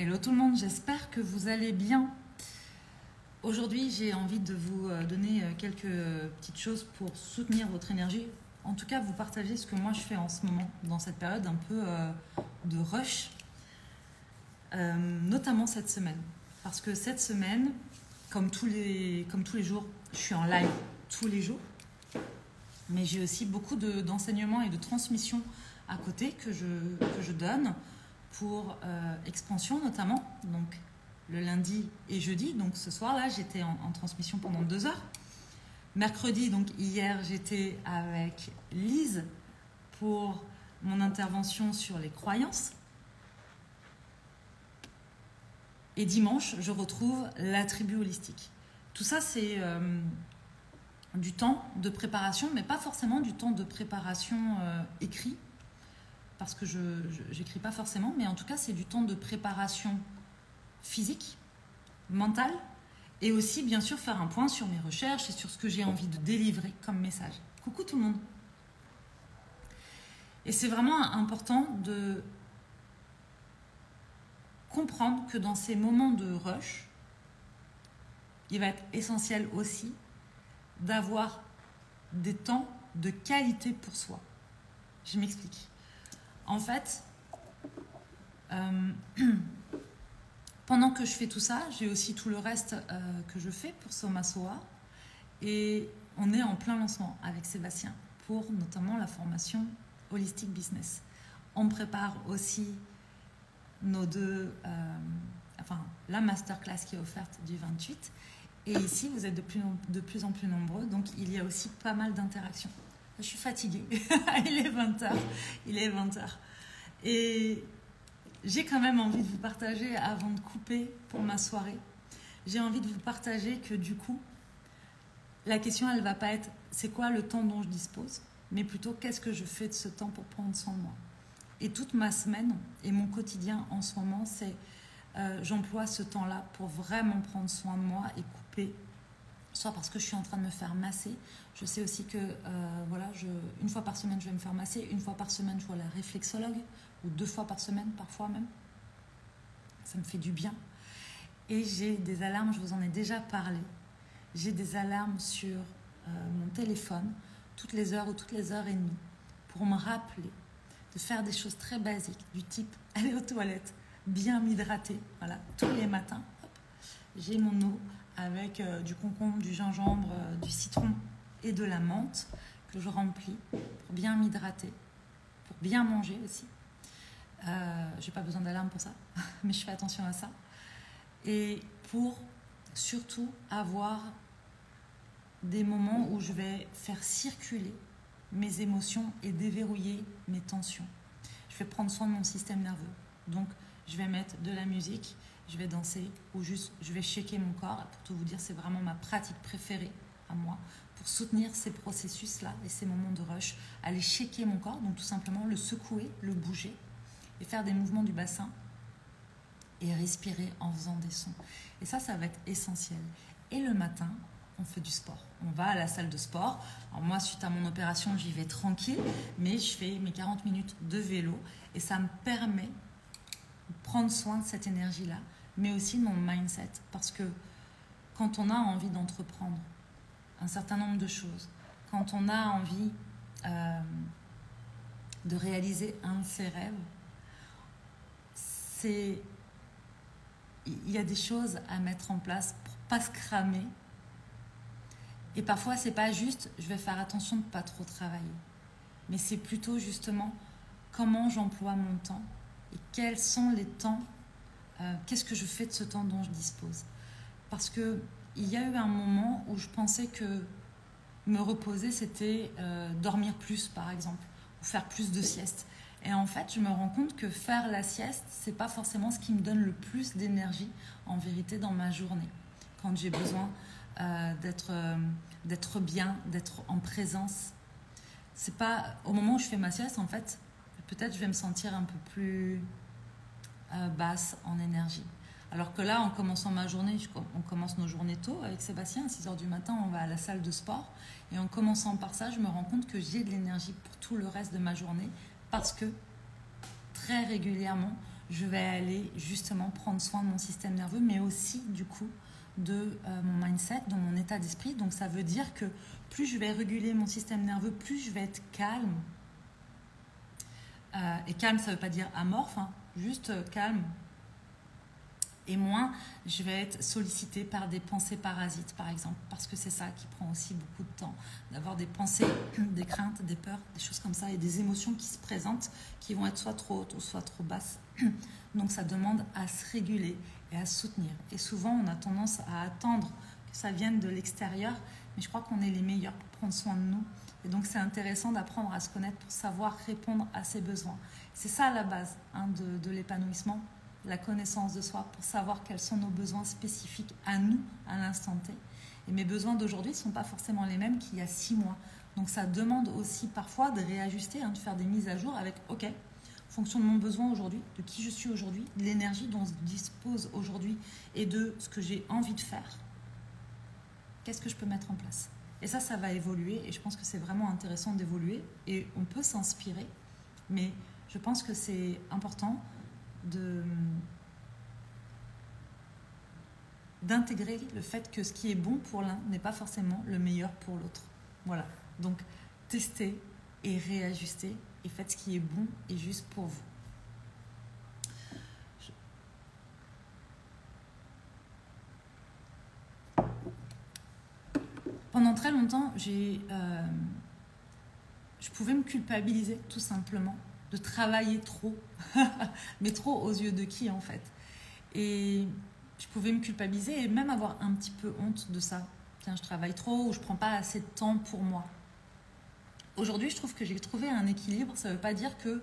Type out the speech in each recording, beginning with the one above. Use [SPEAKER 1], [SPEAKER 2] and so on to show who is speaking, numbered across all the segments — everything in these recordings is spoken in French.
[SPEAKER 1] Hello tout le monde, j'espère que vous allez bien. Aujourd'hui, j'ai envie de vous donner quelques petites choses pour soutenir votre énergie. En tout cas, vous partager ce que moi je fais en ce moment, dans cette période un peu de rush, notamment cette semaine. Parce que cette semaine, comme tous les jours, je suis en live tous les jours. Mais j'ai aussi beaucoup d'enseignements et de transmissions à côté que je donne pour expansion notamment. Donc le lundi et jeudi. Donc ce soir-là, j'étais en transmission pendant 2 heures. Mercredi, donc hier, j'étais avec Lise pour mon intervention sur les croyances. Et dimanche, je retrouve la tribu holistique. Tout ça, c'est du temps de préparation, mais pas forcément du temps de préparation écrit, parce que je n'écris pas forcément, mais en tout cas, c'est du temps de préparation physique, mentale, et aussi, bien sûr, faire un point sur mes recherches et sur ce que j'ai envie de délivrer comme message. Coucou tout le monde. Et c'est vraiment important de comprendre que dans ces moments de rush, il va être essentiel aussi d'avoir des temps de qualité pour soi. Je m'explique. En fait, pendant que je fais tout ça, j'ai aussi tout le reste que je fais pour Soma Soa. Et on est en plein lancement avec Sébastien pour notamment la formation Holistic Business. On prépare aussi nos la masterclass qui est offerte du 28. Et ici, vous êtes de plus en plus nombreux, donc il y a aussi pas mal d'interactions. Je suis fatiguée, il est 20h. Et j'ai quand même envie de vous partager, avant de couper pour ma soirée, j'ai envie de vous partager que du coup, la question, elle ne va pas être « c'est quoi le temps dont je dispose ?», mais plutôt « qu'est-ce que je fais de ce temps pour prendre soin de moi ?» Et toute ma semaine et mon quotidien en ce moment, c'est j'emploie ce temps-là pour vraiment prendre soin de moi et couper, soit parce que je suis en train de me faire masser. Je sais aussi que une fois par semaine, je vais me faire masser. Une fois par semaine, je vois la réflexologue, ou 2 fois par semaine, parfois même. Ça me fait du bien. Et j'ai des alarmes, je vous en ai déjà parlé. J'ai des alarmes sur mon téléphone, toutes les heures ou toutes les heures et demie, pour me rappeler de faire des choses très basiques, du type aller aux toilettes, bien m'hydrater, voilà, tous les matins. Hop, j'ai mon eau avec du concombre, du gingembre, du citron et de la menthe que je remplis pour bien m'hydrater, pour bien manger aussi. J'ai pas besoin d'alarme pour ça, mais je fais attention à ça. Et pour surtout avoir des moments où je vais faire circuler mes émotions et déverrouiller mes tensions. Je vais prendre soin de mon système nerveux. Donc, je vais mettre de la musique, je vais danser ou juste je vais shaker mon corps. Pour tout vous dire, c'est vraiment ma pratique préférée à moi pour soutenir ces processus-là et ces moments de rush. Aller shaker mon corps, donc tout simplement le secouer, le bouger et faire des mouvements du bassin et respirer en faisant des sons. Et ça va être essentiel. Et le matin, on fait du sport. On va à la salle de sport. Alors moi, suite à mon opération, j'y vais tranquille, mais je fais mes 40 minutes de vélo et ça me permet de prendre soin de cette énergie-là, mais aussi de mon mindset. Parce que quand on a envie d'entreprendre un certain nombre de choses, quand on a envie de réaliser un de ses rêves, il y a des choses à mettre en place pour ne pas se cramer. Et parfois, c'est pas juste je vais faire attention de ne pas trop travailler, mais c'est plutôt justement comment j'emploie mon temps et quels sont les temps, qu'est-ce que je fais de ce temps dont je dispose. Parce qu'il y a eu un moment où je pensais que me reposer, c'était dormir plus, par exemple, ou faire plus de siestes. Et en fait, je me rends compte que faire la sieste, c'est pas forcément ce qui me donne le plus d'énergie, en vérité, dans ma journée. Quand j'ai besoin d'être bien, d'être en présence. C'est pas au moment où je fais ma sieste, en fait, peut-être je vais me sentir un peu plus basse en énergie. Alors que là, en commençant ma journée, on commence nos journées tôt avec Sébastien, à 6h du matin, on va à la salle de sport. Et en commençant par ça, je me rends compte que j'ai de l'énergie pour tout le reste de ma journée parce que très régulièrement, je vais aller justement prendre soin de mon système nerveux, mais aussi du coup de mon mindset, de mon état d'esprit. Donc ça veut dire que plus je vais réguler mon système nerveux, plus je vais être calme. Et calme, ça ne veut pas dire amorphe, hein, juste calme. Et moins je vais être sollicitée par des pensées parasites, par exemple, parce que c'est ça qui prend aussi beaucoup de temps, d'avoir des pensées, des craintes, des peurs, des choses comme ça, et des émotions qui se présentent, qui vont être soit trop hautes ou soit trop basses. Donc ça demande à se réguler et à se soutenir. Et souvent, on a tendance à attendre que ça vienne de l'extérieur, mais je crois qu'on est les meilleurs pour prendre soin de nous. Et donc c'est intéressant d'apprendre à se connaître pour savoir répondre à ses besoins. C'est ça la base de l'épanouissement, la connaissance de soi, pour savoir quels sont nos besoins spécifiques à nous, à l'instant T. Et mes besoins d'aujourd'hui ne sont pas forcément les mêmes qu'il y a 6 mois. Donc ça demande aussi parfois de réajuster, de faire des mises à jour avec, ok, en fonction de mon besoin aujourd'hui, de qui je suis aujourd'hui, de l'énergie dont je dispose aujourd'hui et de ce que j'ai envie de faire, qu'est-ce que je peux mettre en place? Et ça va évoluer, et je pense que c'est vraiment intéressant d'évoluer, et on peut s'inspirer, mais je pense que c'est important d'intégrer le fait que ce qui est bon pour l'un n'est pas forcément le meilleur pour l'autre. Voilà, donc testez et réajustez, et faites ce qui est bon et juste pour vous. Pendant très longtemps, je pouvais me culpabiliser tout simplement de travailler trop, mais trop aux yeux de qui en fait. Et je pouvais me culpabiliser et même avoir un petit peu honte de ça. Tiens, je travaille trop ou je prends pas assez de temps pour moi. Aujourd'hui, je trouve que j'ai trouvé un équilibre. Ça ne veut pas dire que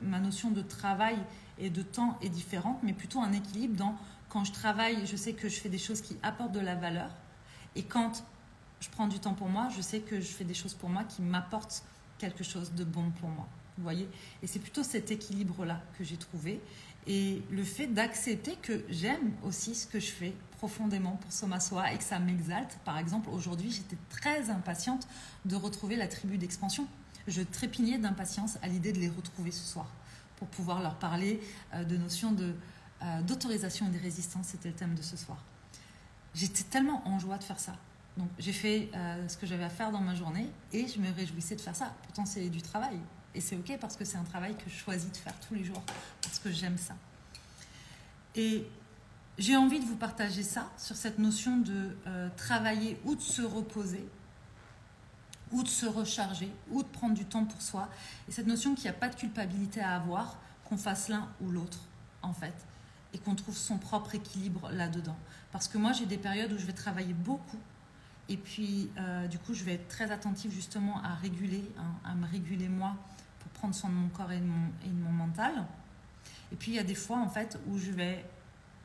[SPEAKER 1] ma notion de travail et de temps est différente, mais plutôt un équilibre dans quand je travaille, je sais que je fais des choses qui apportent de la valeur. Et quand je prends du temps pour moi, je sais que je fais des choses pour moi qui m'apportent quelque chose de bon pour moi. Vous voyez? Et c'est plutôt cet équilibre-là que j'ai trouvé. Et le fait d'accepter que j'aime aussi ce que je fais profondément pour Soma Soa et que ça m'exalte. Par exemple, aujourd'hui, j'étais très impatiente de retrouver la tribu d'expansion. Je trépignais d'impatience à l'idée de les retrouver ce soir pour pouvoir leur parler de notions d'autorisation et de résistance. C'était le thème de ce soir. J'étais tellement en joie de faire ça. Donc j'ai fait ce que j'avais à faire dans ma journée et je me réjouissais de faire ça. Pourtant c'est du travail et c'est ok parce que c'est un travail que je choisis de faire tous les jours parce que j'aime ça. Et j'ai envie de vous partager ça sur cette notion de travailler ou de se reposer ou de se recharger ou de prendre du temps pour soi. Et cette notion qu'il n'y a pas de culpabilité à avoir, qu'on fasse l'un ou l'autre en fait. Et qu'on trouve son propre équilibre là-dedans. Parce que moi, j'ai des périodes où je vais travailler beaucoup. Et puis, du coup, je vais être très attentive justement à réguler, à me réguler moi, pour prendre soin de mon corps et de mon mental. Et puis, il y a des fois, en fait, où je vais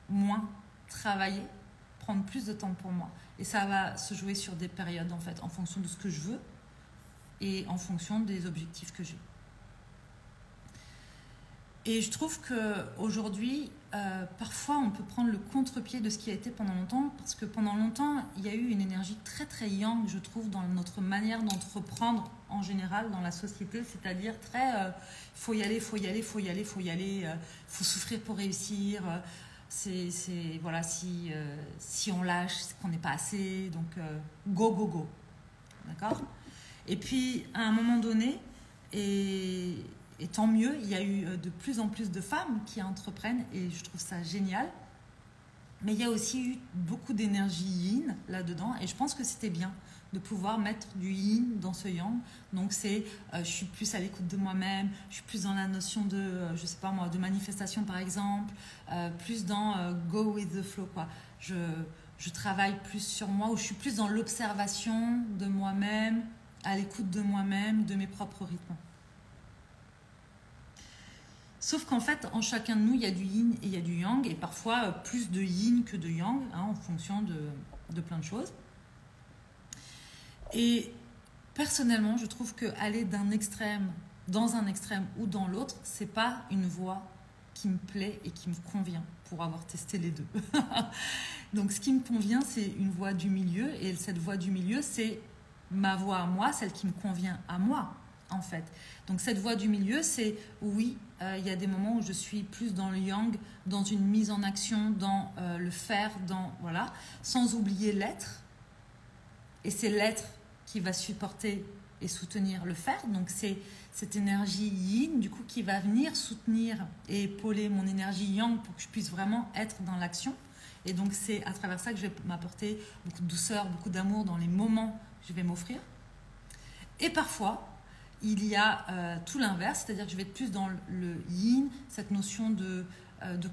[SPEAKER 1] moins travailler, prendre plus de temps pour moi. Et ça va se jouer sur des périodes, en fait, en fonction de ce que je veux et en fonction des objectifs que j'ai. Et je trouve qu'aujourd'hui, parfois, on peut prendre le contre-pied de ce qui a été pendant longtemps, parce que pendant longtemps, il y a eu une énergie très, très yang, je trouve, dans notre manière d'entreprendre en général dans la société, c'est-à-dire très faut y aller, il faut y aller, il faut y aller, il faut y aller, il faut souffrir pour réussir. Voilà, si on lâche, c'est qu'on n'est pas assez, donc go, go, go. D'accord? Et puis, à un moment donné, et tant mieux, il y a eu de plus en plus de femmes qui entreprennent et je trouve ça génial. Mais il y a aussi eu beaucoup d'énergie yin là-dedans et je pense que c'était bien de pouvoir mettre du yin dans ce yang. Donc c'est, je suis plus à l'écoute de moi-même, je suis plus dans la notion de, je sais pas moi, de manifestation par exemple, plus dans go with the flow quoi. Je travaille plus sur moi ou je suis plus dans l'observation de moi-même, à l'écoute de moi-même, de mes propres rythmes. Sauf qu'en fait, en chacun de nous, il y a du yin et il y a du yang, et parfois plus de yin que de yang, en fonction de plein de choses. Et personnellement, je trouve qu'aller d'un extrême dans un extrême ou dans l'autre, c'est pas une voie qui me plaît et qui me convient, pour avoir testé les deux. Donc ce qui me convient, c'est une voie du milieu, et cette voie du milieu, c'est ma voie à moi, celle qui me convient à moi, en fait. Donc cette voie du milieu, c'est oui, il y a des moments où je suis plus dans le yang, dans une mise en action, dans le faire, voilà, sans oublier l'être. Et c'est l'être qui va supporter et soutenir le faire. Donc c'est cette énergie yin du coup qui va venir soutenir et épauler mon énergie yang pour que je puisse vraiment être dans l'action. Et donc c'est à travers ça que je vais m'apporter beaucoup de douceur, beaucoup d'amour dans les moments que je vais m'offrir. Et parfois, il y a tout l'inverse, c'est-à-dire que je vais être plus dans le yin, cette notion de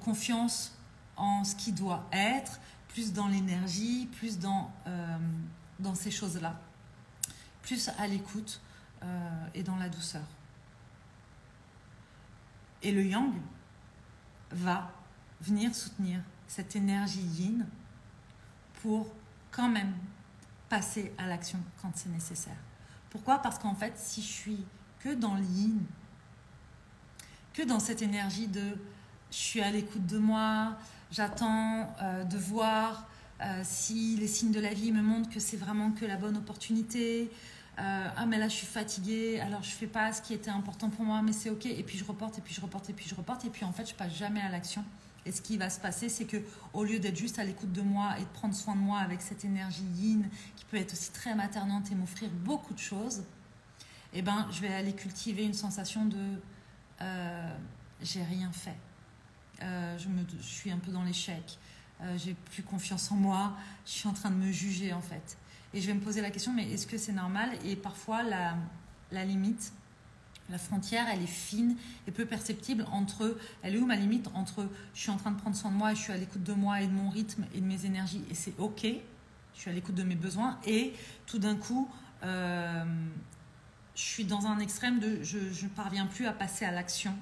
[SPEAKER 1] confiance en ce qui doit être, plus dans l'énergie, plus dans ces choses-là, plus à l'écoute et dans la douceur. Et le yang va venir soutenir cette énergie yin pour quand même passer à l'action quand c'est nécessaire. Pourquoi ? Parce qu'en fait, si je suis que dans le yin, que dans cette énergie de je suis à l'écoute de moi, j'attends de voir si les signes de la vie me montrent que c'est vraiment que la bonne opportunité, ah mais là je suis fatiguée, alors je fais pas ce qui était important pour moi, mais c'est ok, et puis je reporte, et puis je reporte, et puis je reporte, et puis en fait je passe jamais à l'action. Et ce qui va se passer, c'est que au lieu d'être juste à l'écoute de moi et de prendre soin de moi avec cette énergie yin qui peut être aussi très maternante et m'offrir beaucoup de choses, eh ben, je vais aller cultiver une sensation de j'ai rien fait. Je suis un peu dans l'échec. J'ai plus confiance en moi. Je suis en train de me juger en fait. Et je vais me poser la question, mais est-ce que c'est normal ? Et parfois, la limite, la frontière, elle est fine et peu perceptible entre, elle est où ma limite entre je suis en train de prendre soin de moi et je suis à l'écoute de moi et de mon rythme et de mes énergies et c'est ok, je suis à l'écoute de mes besoins et tout d'un coup, je suis dans un extrême de je ne parviens plus à passer à l'action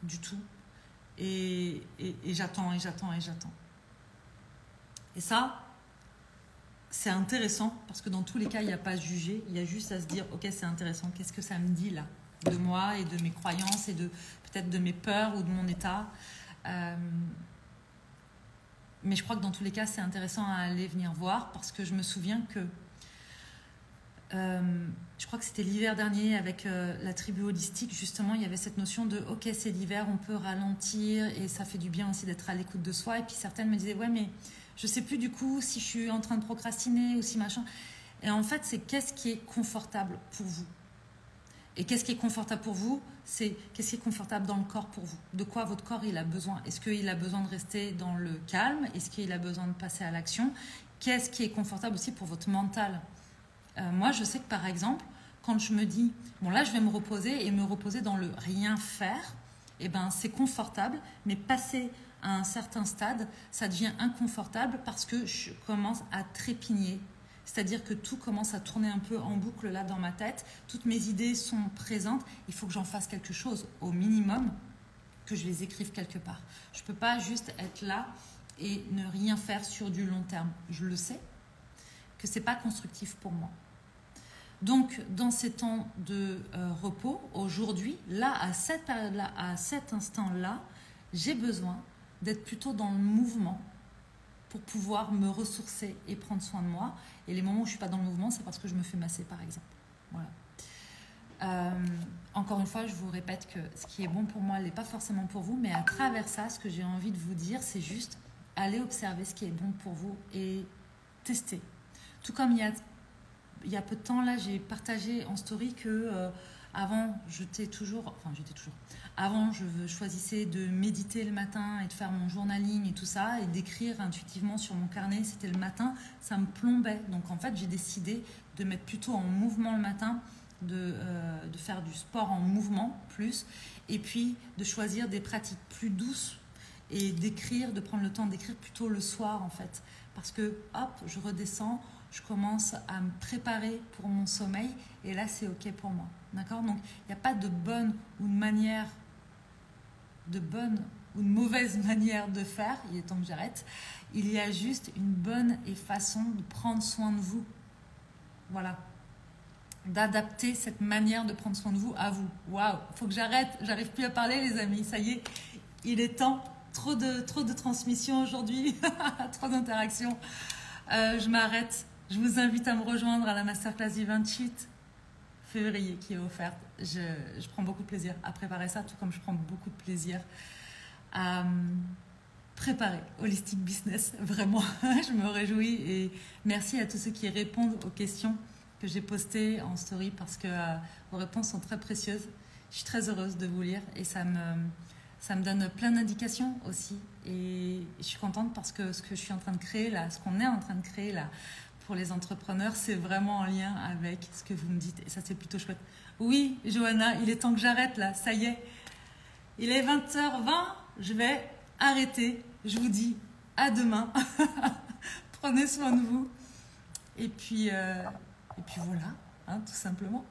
[SPEAKER 1] du tout et j'attends et j'attends et j'attends. Et ça, c'est intéressant parce que dans tous les cas, il n'y a pas à juger, il y a juste à se dire ok, c'est intéressant, qu'est-ce que ça me dit là ? De moi et de mes croyances et de peut-être de mes peurs ou de mon état. Mais je crois que dans tous les cas, c'est intéressant à aller venir voir parce que je me souviens que je crois que c'était l'hiver dernier avec la tribu holistique, justement, il y avait cette notion de ok, c'est l'hiver, on peut ralentir et ça fait du bien aussi d'être à l'écoute de soi. Et puis certaines me disaient ouais, mais je sais plus du coup si je suis en train de procrastiner ou si machin. Et en fait, c'est qu'est-ce qui est confortable pour vous. Et qu'est-ce qui est confortable pour vous ? C'est qu'est-ce qui est confortable dans le corps pour vous ? De quoi votre corps il a besoin ? Est-ce qu'il a besoin de rester dans le calme ? Est-ce qu'il a besoin de passer à l'action ? Qu'est-ce qui est confortable aussi pour votre mental ? Moi, je sais que par exemple, quand je me dis, bon là je vais me reposer et me reposer dans le rien faire, eh ben, c'est confortable, mais passer à un certain stade, ça devient inconfortable parce que je commence à trépigner. C'est-à-dire que tout commence à tourner un peu en boucle là dans ma tête. Toutes mes idées sont présentes. Il faut que j'en fasse quelque chose au minimum, que je les écrive quelque part. Je ne peux pas juste être là et ne rien faire sur du long terme. Je le sais que ce n'est pas constructif pour moi. Donc, dans ces temps de repos, aujourd'hui, là, à cette période-là, à cet instant-là, j'ai besoin d'être plutôt dans le mouvement pour pouvoir me ressourcer et prendre soin de moi. Et les moments où je ne suis pas dans le mouvement, c'est parce que je me fais masser, par exemple. Voilà. Encore une fois, je vous répète que ce qui est bon pour moi n'est pas forcément pour vous, mais à travers ça, ce que j'ai envie de vous dire, c'est juste aller observer ce qui est bon pour vous et tester. Tout comme il y a peu de temps, là, j'ai partagé en story que avant, avant, je choisissais de méditer le matin et de faire mon journaling et tout ça, et d'écrire intuitivement sur mon carnet, c'était le matin, ça me plombait. Donc en fait, j'ai décidé de mettre plutôt en mouvement le matin, de faire du sport en mouvement plus, et puis de choisir des pratiques plus douces et d'écrire, de prendre le temps d'écrire plutôt le soir en fait. Parce que hop, je redescends, je commence à me préparer pour mon sommeil et là c'est ok pour moi. D'accord ? Donc il n'y a pas de bonne ou de mauvaise manière de faire, il est temps que j'arrête. Il y a juste une bonne façon de prendre soin de vous. Voilà. D'adapter cette manière de prendre soin de vous à vous. Waouh, faut que j'arrête, j'arrive plus à parler les amis, ça y est, il est temps. Trop de transmission aujourd'hui, trop d'interactions. Je m'arrête. Je vous invite à me rejoindre à la masterclass du 28 février qui est offerte. Je prends beaucoup de plaisir à préparer ça, tout comme je prends beaucoup de plaisir à préparer Holistic Business. Vraiment, je me réjouis et merci à tous ceux qui répondent aux questions que j'ai postées en story parce que vos réponses sont très précieuses. Je suis très heureuse de vous lire et ça me donne plein d'indications aussi. Et je suis contente parce que ce que je suis en train de créer là, ce qu'on est en train de créer là pour les entrepreneurs, c'est vraiment en lien avec ce que vous me dites. Et ça, c'est plutôt chouette. Oui, Johanna, il est temps que j'arrête là, ça y est. Il est 20h20, je vais arrêter. Je vous dis à demain. Prenez soin de vous. Et puis voilà, hein, tout simplement.